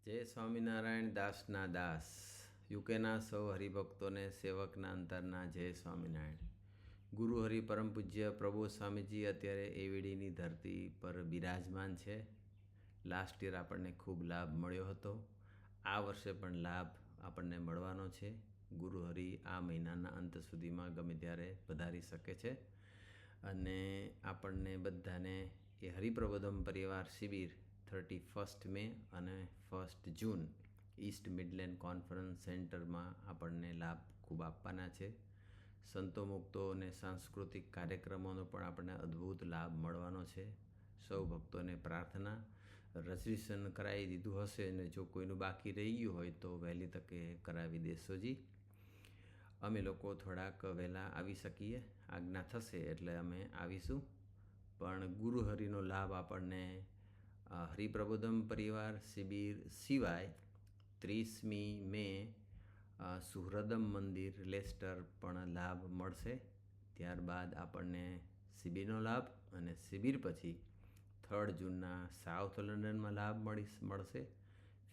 જય સ્વામિનારાયણ દાસના દાસ યુકેના સૌ હરિભક્તોને સેવકના અંતરના જય સ્વામિનારાયણ. ગુરુ હરિ પરમ પૂજ્ય પ્રભુ સ્વામીજી અત્યારે એવીડીની ધરતી પર બિરાજમાન છે. લાસ્ટ યર આપણને ખૂબ લાભ મળ્યો હતો. આ વર્ષે પણ લાભ આપણને મળવાનો છે. ગુરુ હરિ આ મહિનાના અંત સુધીમાં ગમે ત્યારે પધારી શકે છે અને આપણને બધાને એ હરિપ્રબોધમ પરિવાર શિબિર 31 મે અને 1 જૂન ઈસ્ટ મિડલેન્ડ કોન્ફરન્સ સેન્ટરમાં આપણને લાભ ખૂબ આપવાના છે. સંતો મુક્તો અને સાંસ્કૃતિક કાર્યક્રમોનો પણ આપણને અદ્ભુત લાભ મળવાનો છે. સૌ ભક્તોને પ્રાર્થના, રજિસ્ટ્રેશન કરાવી દીધું હશે અને જો કોઈનું બાકી રહી ગયું હોય તો વહેલી તકે કરાવી દેશોજી. અમે લોકો થોડાક વહેલા આવી શકીએ, આજ્ઞા થશે એટલે અમે આવીશું. પણ ગુરુ હરિનો લાભ આપણને હરિપ્રબોધમ પરિવાર શિબિર સિવાય 30મી મે સુહૃદમ મંદિર લેસ્ટર પણ લાભ મળશે. ત્યારબાદ આપણને શિબિરનો લાભ અને શિબિર પછી 3 જૂનના સાઉથ લંડનમાં લાભ મળશે.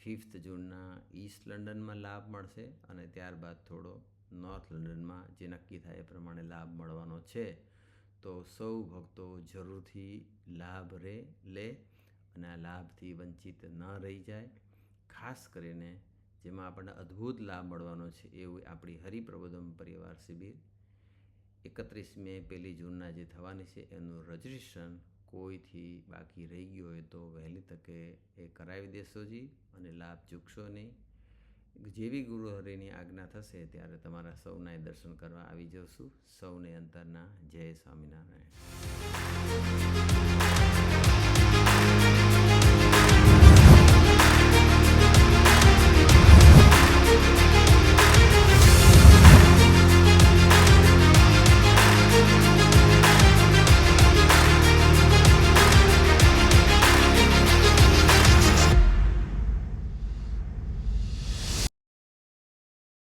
5 જૂનના ઈસ્ટ લંડનમાં લાભ મળશે અને ત્યારબાદ થોડો નોર્થ લંડનમાં જે નક્કી થાય એ પ્રમાણે લાભ મળવાનો છે. તો સૌ ભક્તો જરૂરથી લાભ લે અને આ લાભથી વંચિત ન રહી જાય. ખાસ કરીને જેમાં આપણને અદ્ભુત લાભ મળવાનો છે એવું આપણી હરિપ્રબોધમ પરિવાર શિબિર 31 મે 1 જૂનના જે થવાની છે એનું રજિસ્ટ્રેશન કોઈથી બાકી રહી ગયું હોય તો વહેલી તકે એ કરાવી દેશોજી અને લાભ ચૂકશો નહીં. જેવી ગુરુ હરિની આજ્ઞા થશે ત્યારે તમારા સૌના દર્શન કરવા આવી જશું. સૌને અંતરના જય સ્વામિનારાયણ.